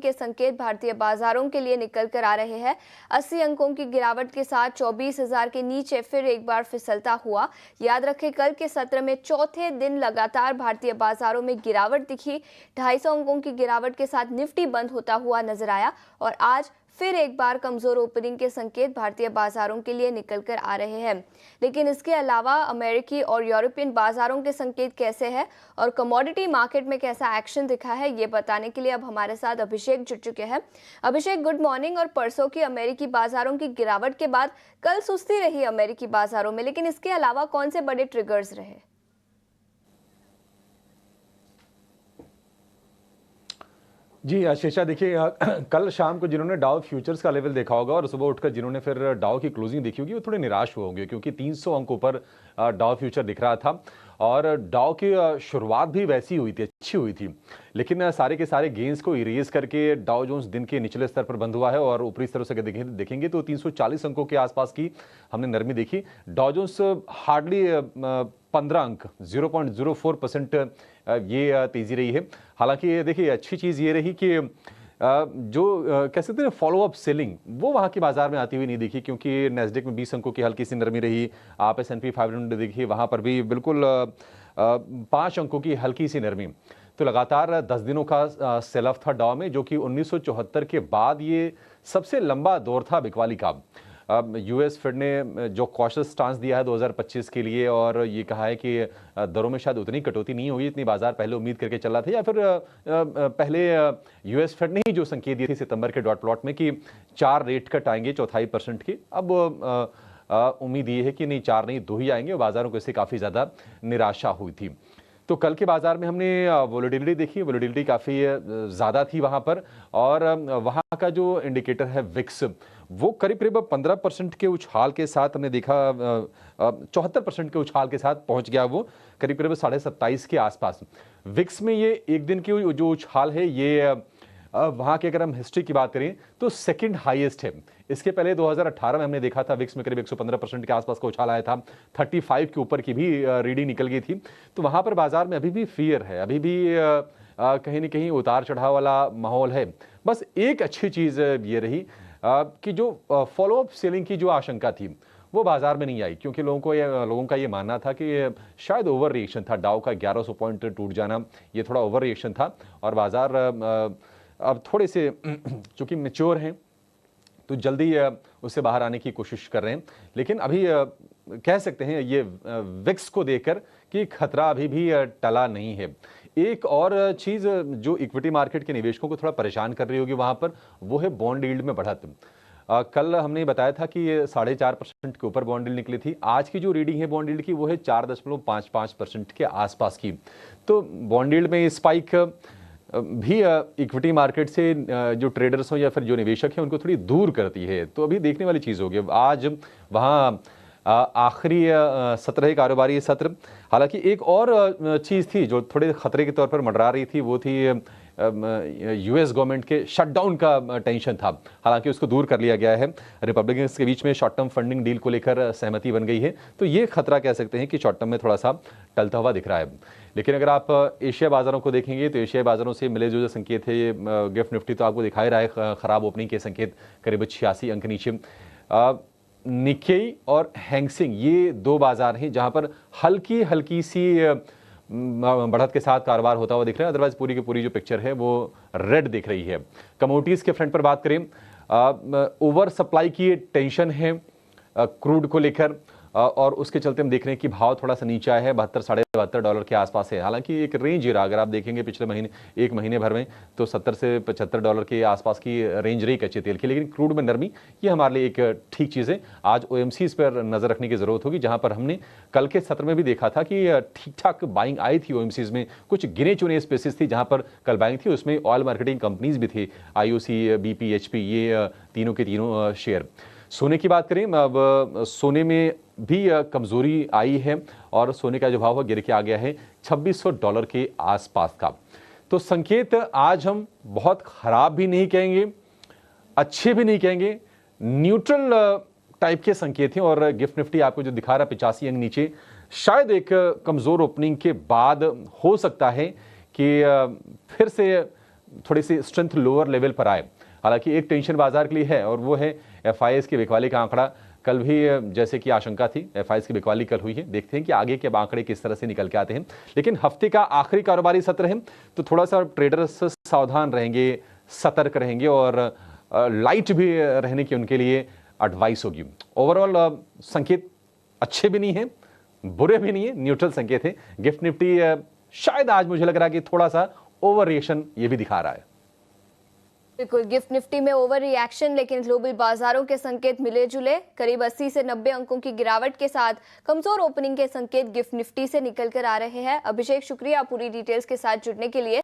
के संकेत भारतीय बाजारों के लिए निकल कर आ रहे हैं। 80 अंकों की गिरावट के साथ 24,000 के नीचे फिर एक बार फिसलता हुआ। याद रखें, कल के सत्र में चौथे दिन लगातार भारतीय बाजारों में गिरावट दिखी। 250 अंकों की गिरावट के साथ निफ्टी बंद होता हुआ नजर आया और आज फिर एक बार कमजोर ओपनिंग के संकेत भारतीय बाजारों के लिए निकल कर आ रहे हैं। लेकिन इसके अलावा अमेरिकी और यूरोपियन बाजारों के संकेत कैसे हैं और कमोडिटी मार्केट में कैसा एक्शन दिखा है, ये बताने के लिए अब हमारे साथ अभिषेक जुड़ चुके हैं। अभिषेक, गुड मॉर्निंग। और परसों की अमेरिकी बाजारों की गिरावट के बाद कल सुस्ती रही अमेरिकी बाजारों में, लेकिन इसके अलावा कौन से बड़े ट्रिगर्स रहे? जी आशीषा, देखिए कल शाम को जिन्होंने डाउ फ्यूचर्स का लेवल देखा होगा और सुबह उठकर जिन्होंने फिर डाउ की क्लोजिंग देखी होगी वो थोड़े निराश हुए होंगे, क्योंकि 300 अंकों पर डाउ फ्यूचर दिख रहा था और डाउ की शुरुआत भी वैसी हुई थी, अच्छी हुई थी। लेकिन सारे के सारे गेंस को इरेज करके डाउ जोन्स दिन के निचले स्तर पर बंद हुआ है और ऊपरी स्तरों से देखेंगे तो 340 अंकों के आसपास की हमने नरमी देखी। डाउ जोन्स हार्डली 15 अंक 0.04% ये तेजी रही है। हालांकि देखिए अच्छी चीज़ ये रही कि जो कह सकते हैं फॉलो अप सेलिंग वो वहाँ के बाजार में आती हुई नहीं दिखी, क्योंकि नैस्डैक में 20 अंकों की हल्की सी नरमी रही। आप S&P 500 देखिए, वहाँ पर भी बिल्कुल 5 अंकों की हल्की सी नरमी। तो लगातार 10 दिनों का सेल ऑफ था डाउ में, जो कि 1974 के बाद ये सबसे लंबा दौर था बिकवाली का। यूएस फेड ने जो कॉशियस स्टांस दिया है 2025 के लिए और ये कहा है कि दरों में शायद उतनी कटौती नहीं होगी इतनी बाजार पहले उम्मीद करके चल रहा था, या फिर पहले यूएस फेड ने ही जो संकेत दिए थे सितंबर के डॉट प्लॉट में कि 4 रेट कट आएंगे 0.25% की। अब उम्मीद ये है कि नहीं 4 नहीं 2 ही आएंगे और बाजारों को इससे काफ़ी ज़्यादा निराशा हुई थी। तो कल के बाजार में हमने वोलेटिलिटी देखी, वोलेटिलिटी काफ़ी ज़्यादा थी वहाँ पर और वहाँ का जो इंडिकेटर है विक्स वो करीब करीब 15% के उछाल के साथ हमने देखा, 74% के उछाल के साथ पहुँच गया वो करीब करीब 27.5 के आसपास। विक्स में ये एक दिन की जो उछाल है ये वहाँ की अगर हम हिस्ट्री की बात करें तो सेकंड हाईएस्ट है। इसके पहले 2018 में हमने देखा था विक्स में करीब 115% के आसपास का उछाल आया था, 35 के ऊपर की भी रीडिंग निकल गई थी। तो वहाँ पर बाजार में अभी भी फियर है, अभी भी कहीं ना कहीं उतार चढ़ाव वाला माहौल है। बस एक अच्छी चीज़ ये रही कि जो फॉलोअप सेलिंग की जो आशंका थी वो बाजार में नहीं आई, क्योंकि लोगों का ये मानना था कि शायद ओवर रिएक्शन था। डाउ का 1100 पॉइंट टूट जाना ये थोड़ा ओवर रिएक्शन था और बाजार अब थोड़े से चूंकि मैच्योर हैं तो जल्दी उससे बाहर आने की कोशिश कर रहे हैं। लेकिन अभी कह सकते हैं ये विक्स को देखकर कि खतरा अभी भी टला नहीं है। एक और चीज़ जो इक्विटी मार्केट के निवेशकों को थोड़ा परेशान कर रही होगी वहाँ पर, वो है बॉन्ड यील्ड में बढ़त। कल हमने बताया था कि 4.5% के ऊपर बॉन्ड यील्ड निकली थी। आज की जो रीडिंग है बॉन्ड यील्ड की वो है 4.55% के आसपास की। तो बॉन्ड यील्ड में स्पाइक भी इक्विटी मार्केट से जो ट्रेडर्स हो या फिर जो निवेशक हैं उनको थोड़ी दूर करती है। तो अभी देखने वाली चीज़ होगी। आज वहाँ आखिरी सत्र है, कारोबारी सत्र। हालांकि एक और चीज़ थी जो थोड़े खतरे के तौर पर मंडरा रही थी, वो थी यूएस गवर्नमेंट के शटडाउन का टेंशन था। हालांकि उसको दूर कर लिया गया है। रिपब्लिकन्स के बीच में शॉर्ट टर्म फंडिंग डील को लेकर सहमति बन गई है। तो ये खतरा कह सकते हैं कि शॉर्ट टर्म में थोड़ा सा टलता हुआ दिख रहा है। लेकिन अगर आप एशिया बाजारों को देखेंगे तो एशिया बाजारों से मिले जो संकेत है, ये गिफ्ट निफ्टी तो आपको दिखाई रहा है खराब ओपनिंग के संकेत, करीब 86 अंक नीचे। निक्केई और हैंगसेंग ये 2 बाजार हैं जहां पर हल्की हल्की सी बढ़त के साथ कारोबार होता हुआ दिख रहा है। अदरवाइज पूरी की पूरी जो पिक्चर है वो रेड दिख रही है। कमोडिटीज़ के फ्रंट पर बात करें, ओवर सप्लाई की टेंशन है क्रूड को लेकर और उसके चलते हम देख रहे हैं कि भाव थोड़ा सा नीचे आया है, $72 के आसपास है। हालांकि एक रेंज रहा, अगर आप देखेंगे पिछले महीने एक महीने भर में तो $70 से $75 के आसपास की रेंज रही कच्चे तेल की। लेकिन क्रूड में नरमी ये हमारे लिए एक ठीक चीज़ है। आज OMCs पर नज़र रखने की ज़रूरत होगी, जहां पर हमने कल के सत्र में भी देखा था कि ठीक ठाक बाइंग आई थी OMCs में। कुछ गिने चुने स्पेसिस थी जहाँ पर कल बाइंग थी, उसमें ऑयल मार्केटिंग कंपनीज भी थी, IOC, BP, HP, ये तीनों के तीनों शेयर। सोने की बात करें, अब सोने में भी कमजोरी आई है और सोने का जो भाव है गिर के आ गया है $2600 के आसपास का। तो संकेत आज हम बहुत खराब भी नहीं कहेंगे, अच्छे भी नहीं कहेंगे, न्यूट्रल टाइप के संकेत हैं। और गिफ्ट निफ्टी आपको जो दिखा रहा है 85 अंक नीचे, शायद एक कमजोर ओपनिंग के बाद हो सकता है कि फिर से थोड़ी सी स्ट्रेंथ लोअर लेवल पर आए। हालांकि एक टेंशन बाजार के लिए है और वो है एफआईएस की बिकवाली का आंकड़ा। कल भी जैसे कि आशंका थी एफआईएस की बिकवाली कल हुई है, देखते हैं कि आगे के आंकड़े किस तरह से निकल के आते हैं। लेकिन हफ्ते का आखिरी कारोबारी सत्र है तो थोड़ा सा ट्रेडर्स सावधान रहेंगे, सतर्क रहेंगे और लाइट भी रहने की उनके लिए एडवाइस होगी। ओवरऑल संकेत अच्छे भी नहीं है, बुरे भी नहीं है, न्यूट्रल संकेत है। गिफ्ट निफ्टी शायद आज मुझे लग रहा है कि थोड़ा सा ओवर रिएक्शन ये भी दिखा रहा है। बिल्कुल, गिफ्ट निफ्टी में ओवर रिएक्शन, लेकिन ग्लोबल बाजारों के संकेत मिले जुले। करीब 80 से 90 अंकों की गिरावट के साथ कमजोर ओपनिंग के संकेत गिफ्ट निफ्टी से निकल कर आ रहे हैं। अभिषेक, शुक्रिया पूरी डिटेल्स के साथ जुड़ने के लिए।